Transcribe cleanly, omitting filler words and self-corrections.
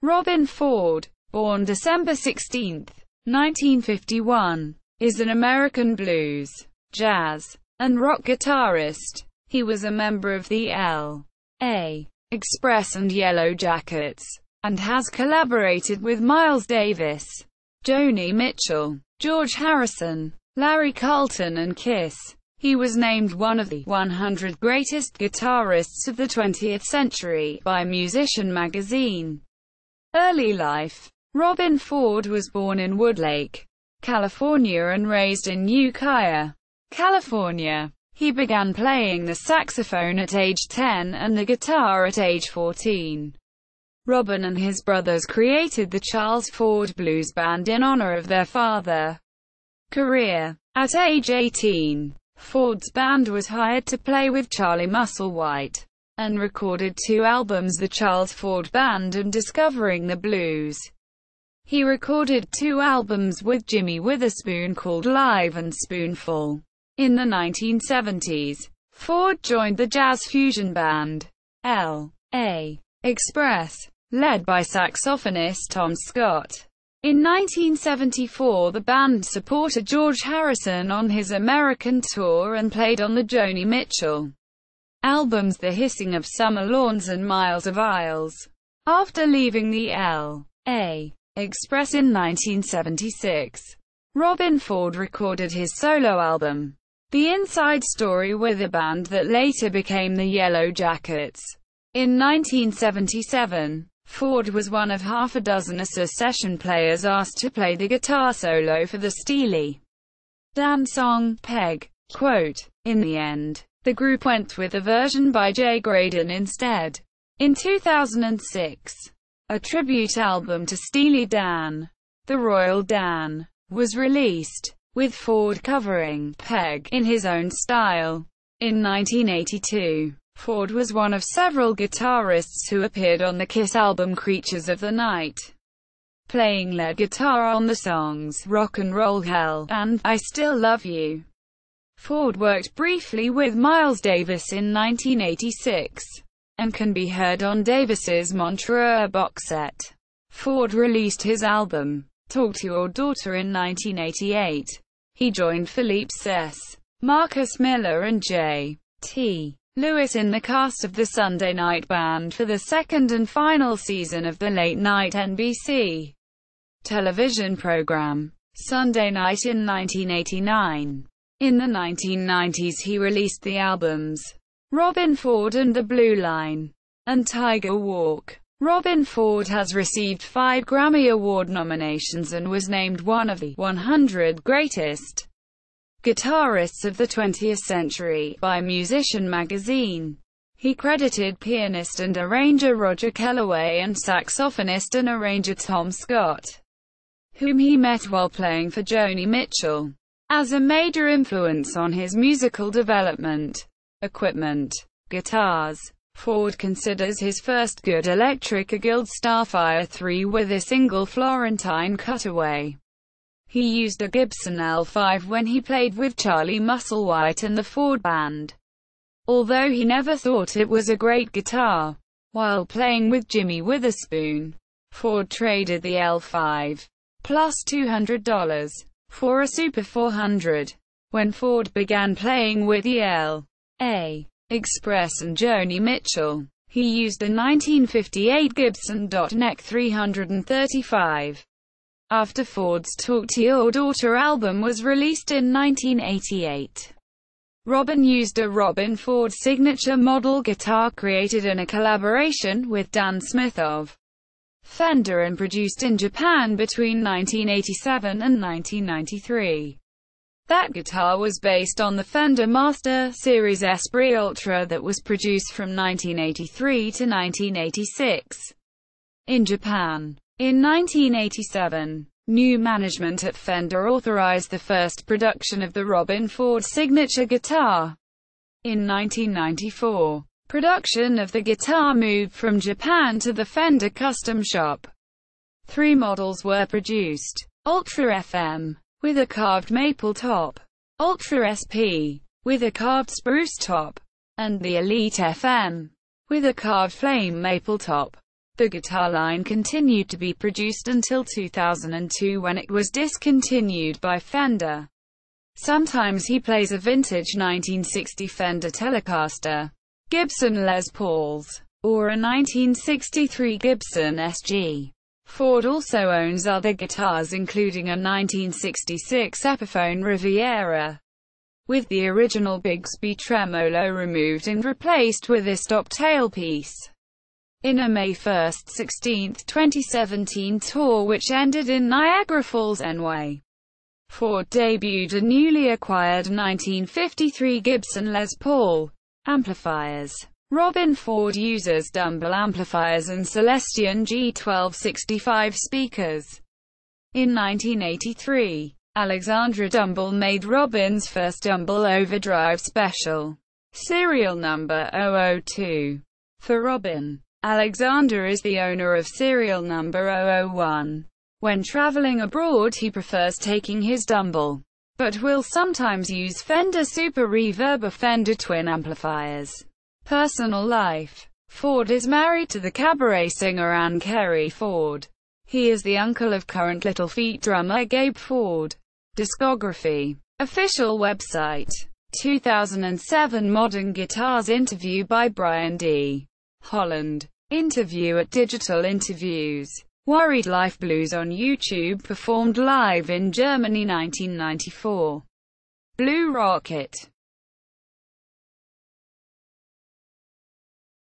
Robben Ford, born December 16, 1951, is an American blues, jazz, and rock guitarist. He was a member of the L.A. Express and Yellow Jackets, and has collaborated with Miles Davis, Joni Mitchell, George Harrison, Larry Carlton and Kiss. He was named one of the 100 greatest guitarists of the 20th century by Musician magazine. Early life. Robben Ford was born in Woodlake, California and raised in Ukiah, California. He began playing the saxophone at age 10 and the guitar at age 14. Robben and his brothers created the Charles Ford Blues Band in honor of their father. Career. At age 18, Ford's band was hired to play with Charlie Musselwhite, and recorded 2 albums, The Charles Ford Band and Discovering the Blues. He recorded 2 albums with Jimmy Witherspoon called Live and Spoonful. In the 1970s, Ford joined the jazz fusion band, L.A. Express, led by saxophonist Tom Scott. In 1974, the band supported George Harrison on his American tour and played on the Joni Mitchell albums The Hissing of Summer Lawns and Miles of Isles. After leaving the L.A. Express in 1976, Robben Ford recorded his solo album, The Inside Story, with a band that later became the Yellow Jackets. In 1977, Ford was one of half a dozen session players asked to play the guitar solo for the Steely Dan song, Peg. Quote, "In the end, the group went with a version by Jay Graydon instead." In 2006, a tribute album to Steely Dan, The Royal Dan, was released, with Ford covering Peg in his own style. In 1982, Ford was one of several guitarists who appeared on the Kiss album Creatures of the Night, playing lead guitar on the songs Rock and Roll Hell and I Still Love You. Ford worked briefly with Miles Davis in 1986, and can be heard on Davis's Montreux box set. Ford released his album, Talk to Your Daughter, in 1988. He joined Philippe Sess, Marcus Miller and J.T. Lewis in the cast of the Sunday Night Band for the second and final season of the late-night NBC television program, Sunday Night, in 1989. In the 1990s he released the albums Robben Ford and the Blue Line, and Tiger Walk. Robben Ford has received 5 Grammy Award nominations and was named one of the 100 greatest guitarists of the 20th century by Musician magazine. He credited pianist and arranger Roger Kellaway and saxophonist and arranger Tom Scott, whom he met while playing for Joni Mitchell, as a major influence on his musical development. Equipment. Guitars. Ford considers his first good electric a Guild Starfire 3 with a single Florentine cutaway. He used a Gibson L5 when he played with Charlie Musselwhite and the Ford Band, although he never thought it was a great guitar. While playing with Jimmy Witherspoon, Ford traded the L5, plus $200, for a Super 400. When Ford began playing with the L.A. Express and Joni Mitchell, he used a 1958 Gibson .Neck 335. After Ford's Talk to Your Daughter album was released in 1988, Robben used a Robben Ford signature model guitar created in a collaboration with Dan Smith of Fender and produced in Japan between 1987 and 1993. That guitar was based on the Fender Master Series Esprit Ultra that was produced from 1983 to 1986 in Japan. In 1987, new management at Fender authorized the first production of the Robben Ford signature guitar. In 1994, production of the guitar moved from Japan to the Fender custom shop. 3 models were produced: Ultra FM, with a carved maple top; Ultra SP, with a carved spruce top; and the Elite FM, with a carved flame maple top. The guitar line continued to be produced until 2002 when it was discontinued by Fender. Sometimes he plays a vintage 1960 Fender Telecaster, Gibson Les Pauls, or a 1963 Gibson SG. Ford also owns other guitars including a 1966 Epiphone Riviera, with the original Bigsby tremolo removed and replaced with a stop tailpiece. In a May 1–16, 2017 tour which ended in Niagara Falls, NY, Ford debuted a newly acquired 1953 Gibson Les Paul amplifiers. Robben Ford uses Dumble amplifiers and Celestion G1265 speakers. In 1983, Alexandra Dumble made Robben's first Dumble Overdrive Special, serial number 002. For Robben, Alexander is the owner of serial number 001. When traveling abroad he prefers taking his Dumble, but will sometimes use Fender Super Reverb or Fender Twin amplifiers. Personal life. Ford is married to the cabaret singer Ann Carey Ford. He is the uncle of current Little Feat drummer Gabe Ford. Discography. Official website. 2007 Modern Guitars interview by Brian D. Holland. Interview at Digital Interviews. Worried Life Blues on YouTube, performed live in Germany 1994. Blue Rocket.